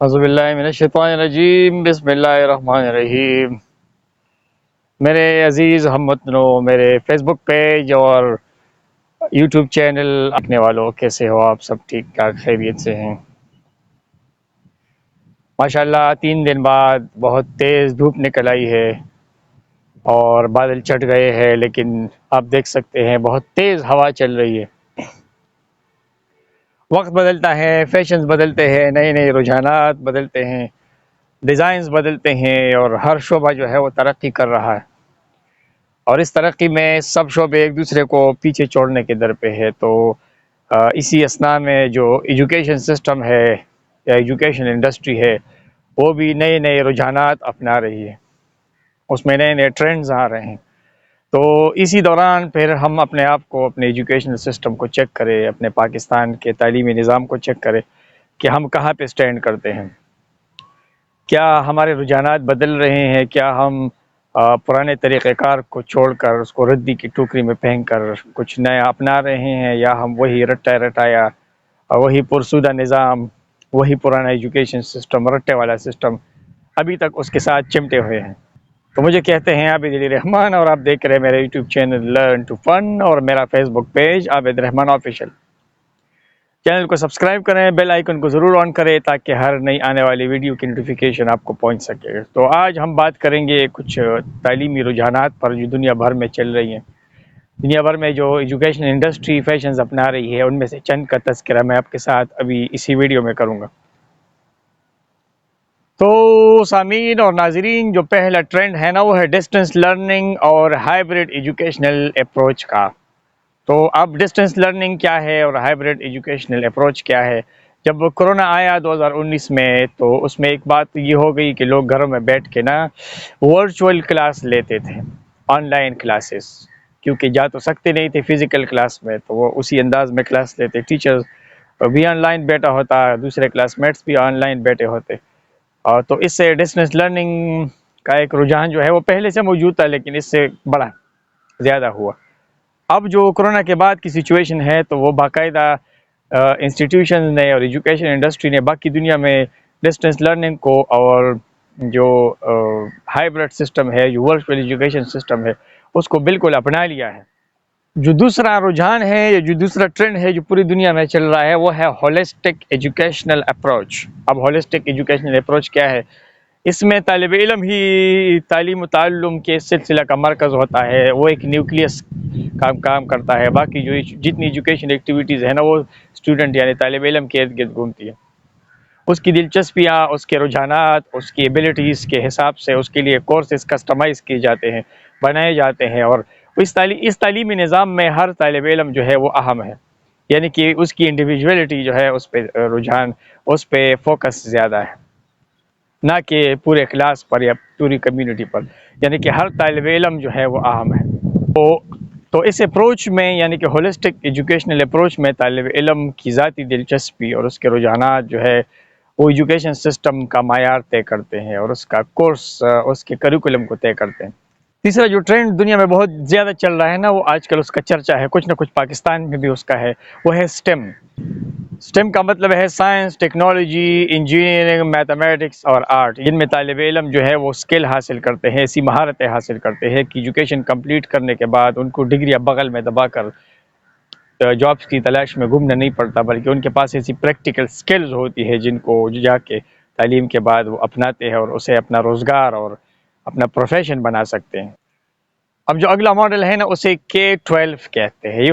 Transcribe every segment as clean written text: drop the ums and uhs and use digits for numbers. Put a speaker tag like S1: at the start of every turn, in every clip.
S1: اعوذ باللہ من الشیطان الرجیم، بسم اللہ الرحمن الرحیم۔ میرے عزیز ہم وطنوں، میرے فیس بک پیج اور یوٹیوب چینل دیکھنے والوں، کیسے ہو آپ؟ سب ٹھیک ٹھاک خیریت سے ہیں؟ ماشاءاللہ 3 دن بعد بہت تیز دھوپ نکل آئی ہے اور بادل چھٹ گئے ہیں، لیکن آپ دیکھ سکتے ہیں بہت تیز ہوا چل رہی ہے۔ وقت بدلتا ہے، فیشنز بدلتے ہیں، نئے نئے رجحانات بدلتے ہیں، ڈیزائنز بدلتے ہیں، اور ہر شعبہ جو ہے وہ ترقی کر رہا ہے، اور اس ترقی میں سب شعبے ایک دوسرے کو پیچھے چھوڑنے کے در پہ ہے۔ تو اسی اسنا میں جو ایجوکیشن سسٹم ہے یا ایجوکیشن انڈسٹری ہے، وہ بھی نئے نئے رجحانات اپنا رہی ہے، اس میں نئے نئے ٹرینڈز آ رہے ہیں۔ تو اسی دوران پھر ہم اپنے آپ کو، اپنے ایجوکیشن سسٹم کو چیک کریں، اپنے پاکستان کے تعلیمی نظام کو چیک کریں کہ ہم کہاں پہ سٹینڈ کرتے ہیں۔ کیا ہمارے رجحانات بدل رہے ہیں؟ کیا ہم پرانے طریقہ کار کو چھوڑ کر اس کو ردی کی ٹوکری میں پھینک کر کچھ نیا اپنا رہے ہیں، یا ہم وہی رٹایا وہی پرسودہ نظام، وہی پرانا ایجوکیشن سسٹم، رٹے والا سسٹم ابھی تک اس کے ساتھ چمٹے ہوئے ہیں؟ تو مجھے کہتے ہیں عابد علی رحمان، اور آپ دیکھ رہے ہیں میرے یوٹیوب چینل لرن ٹو فن اور میرا فیس بک پیج عابد رحمان آفیشیل۔ چینل کو سبسکرائب کریں، بیل آئیکن کو ضرور آن کریں تاکہ ہر نئی آنے والی ویڈیو کی نوٹیفیکیشن آپ کو پہنچ سکے۔ تو آج ہم بات کریں گے کچھ تعلیمی رجحانات پر جو دنیا بھر میں چل رہی ہیں۔ دنیا بھر میں جو ایجوکیشن انڈسٹری فیشنز اپنا رہی ہے، ان میں سے چند کا تذکرہ میں آپ کے ساتھ ابھی اسی ویڈیو میں کروں گا۔ تو سامعین اور ناظرین، جو پہلا ٹرینڈ ہے نا، وہ ہے ڈسٹنس لرننگ اور ہائبرڈ ایجوکیشنل اپروچ کا۔ تو اب ڈسٹنس لرننگ کیا ہے اور ہائبرڈ ایجوکیشنل اپروچ کیا ہے؟ جب کرونا آیا 2019 میں، تو اس میں ایک بات یہ ہو گئی کہ لوگ گھروں میں بیٹھ کے نا ورچوئل کلاس لیتے تھے، آن لائن کلاسز، کیونکہ جا تو سکتے نہیں تھے فزیکل کلاس میں، تو وہ اسی انداز میں کلاس لیتے۔ ٹیچر بھی آن لائن بیٹھا ہوتا، دوسرے کلاس میٹس بھی آن لائن بیٹھے ہوتے، اور تو اس سے ڈسٹنس لرننگ کا ایک رجحان جو ہے وہ پہلے سے موجود تھا، لیکن اس سے بڑا زیادہ ہوا۔ اب جو کرونا کے بعد کی سچویشن ہے، تو وہ باقاعدہ انسٹیٹیوشن نے اور ایجوکیشن انڈسٹری نے باقی دنیا میں ڈسٹنس لرننگ کو اور جو ہائبرڈ سسٹم ہے، جو ورچوئل ایجوکیشن سسٹم ہے، اس کو بالکل اپنا لیا ہے۔ جو دوسرا رجحان ہے یا جو دوسرا ٹرینڈ ہے جو پوری دنیا میں چل رہا ہے، وہ ہے ہولسٹک ایجوکیشنل اپروچ۔ اب ہولسٹک ایجوکیشنل اپروچ کیا ہے؟ اس میں طالب علم ہی تعلیم و تعلم کے سلسلہ کا مرکز ہوتا ہے، وہ ایک نیوکلیس کام کرتا ہے، باقی جو جتنی ایجوکیشن ایکٹیویٹیز ہیں نا، وہ اسٹوڈنٹ یعنی طالب علم کے ارد گرد گھومتی ہے۔ اس کی دلچسپیاں، اس کے رجحانات، اس کی ایبلٹیز کے حساب سے اس کے لیے کورسز کسٹمائز کیے جاتے ہیں، بنائے جاتے ہیں، اور اس تعلیمی نظام میں ہر طالب علم جو ہے وہ اہم ہے، یعنی کہ اس کی انڈیویجویلٹی جو ہے، اس پہ رجحان، اس پہ فوکس زیادہ ہے، نہ کہ پورے کلاس پر یا پوری کمیونٹی پر، یعنی کہ ہر طالب علم جو ہے وہ اہم ہے۔ تو اس اپروچ میں، یعنی کہ ہولسٹک ایجوکیشنل اپروچ میں، طالب علم کی ذاتی دلچسپی اور اس کے رجحانات جو ہے وہ ایجوکیشن سسٹم کا معیار طے کرتے ہیں، اور اس کا کورس، اس کے کریکولم کو طے کرتے ہیں۔ تیسرا جو ٹرینڈ دنیا میں بہت زیادہ چل رہا ہے نا، وہ آج کل اس کا چرچا ہے، کچھ نہ کچھ پاکستان میں بھی اس کا ہے، وہ ہے سٹیم۔ سٹیم کا مطلب ہے سائنس، ٹیکنالوجی، انجینئرنگ، میتھمیٹکس اور آرٹ، جن میں طالب علم جو ہے وہ اسکل حاصل کرتے ہیں، ایسی مہارتیں حاصل کرتے ہیں کہ ایجوکیشن کمپلیٹ کرنے کے بعد ان کو ڈگریاں بغل میں دبا کر جابس کی تلاش میں گھومنا نہیں پڑتا، بلکہ ان کے پاس ایسی پریکٹیکل سکلز ہوتی ہے جن کو جا کے تعلیم کے بعد وہ اپناتے ہیں اور اسے اپنا روزگار اور اپنا پروفیشن بنا سکتے ہیں۔ اب جو اگلا ماڈل ہے نا، اسے K-12 کہتے ہیں۔ یہ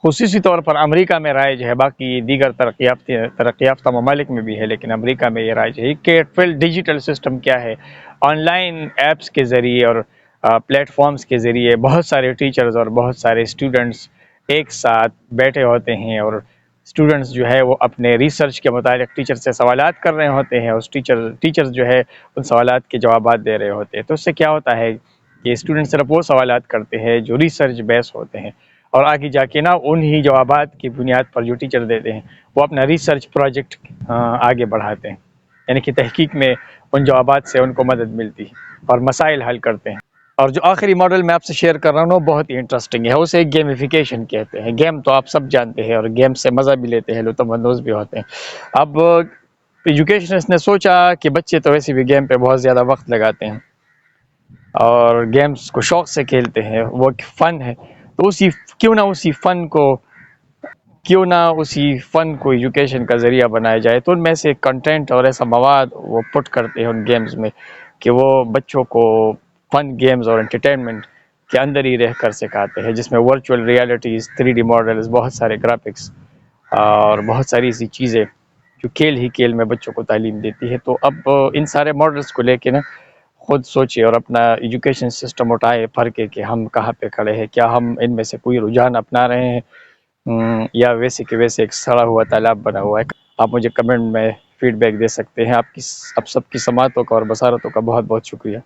S1: خصوصی طور پر امریکہ میں رائج ہے، باقی دیگر ترقی یافتہ ممالک میں بھی ہے، لیکن امریکہ میں یہ رائج ہے۔ یہ K-12 ڈیجیٹل سسٹم کیا ہے؟ آن لائن ایپس کے ذریعے اور پلیٹ فارمز کے ذریعے بہت سارے ٹیچرز اور بہت سارے اسٹوڈنٹس ایک ساتھ بیٹھے ہوتے ہیں، اور اسٹوڈنٹس جو ہے وہ اپنے ریسرچ کے متعلق ٹیچر سے سوالات کر رہے ہوتے ہیں، اور ٹیچرز جو ہے ان سوالات کے جوابات دے رہے ہوتے ہیں۔ تو اس سے کیا ہوتا ہے کہ اسٹوڈنٹ صرف وہ سوالات کرتے ہیں جو ریسرچ بیس ہوتے ہیں، اور آگے جا کے نا انہی جوابات کی بنیاد پر جو ٹیچر دیتے ہیں وہ اپنا ریسرچ پروجیکٹ آگے بڑھاتے ہیں، یعنی کہ تحقیق میں ان جوابات سے ان کو مدد ملتی ہے اور مسائل حل کرتے ہیں۔ اور جو آخری ماڈل میں آپ سے شیئر کر رہا ہوں وہ بہت ہی انٹرسٹنگ ہے، اسے گیمیفیکیشن کہتے ہیں۔ گیم تو آپ سب جانتے ہیں، اور گیم سے مزہ بھی لیتے ہیں، لطف اندوز بھی ہوتے ہیں۔ اب ایجوکیشنسٹ نے سوچا کہ بچے تو ویسے بھی گیم پہ بہت زیادہ وقت لگاتے ہیں اور گیمز کو شوق سے کھیلتے ہیں، وہ ایک فن ہے، تو کیوں نہ اسی فن کو ایجوکیشن کا ذریعہ بنایا جائے. تو ان میں سے کنٹینٹ اور ایسا مواد وہ پٹ کرتے ہیں ان گیمز میں کہ وہ بچوں کو فن گیمز اور انٹرٹینمنٹ کے اندر ہی رہ کر سکھاتے ہیں، جس میں ورچوئل ریالٹیز، 3D ماڈلز، بہت سارے گرافکس اور بہت ساری ایسی چیزیں جو کھیل ہی کھیل میں بچوں کو تعلیم دیتی ہے. تو اب ان سارے ماڈلز کو لے کے نا خود سوچے اور اپنا ایجوکیشن سسٹم اٹھائے پرکھے کہ ہم کہاں پہ کھڑے ہیں، کیا ہم ان میں سے کوئی رجحان اپنا رہے ہیں یا ویسے کہ ویسے ایک سڑا ہوا تالاب بنا ہوا ہے. آپ مجھے کمنٹ میں فیڈ بیک دے سکتے ہیں. آپ سب کی سماعتوں کا اور بصارتوں کا بہت بہت شکریہ.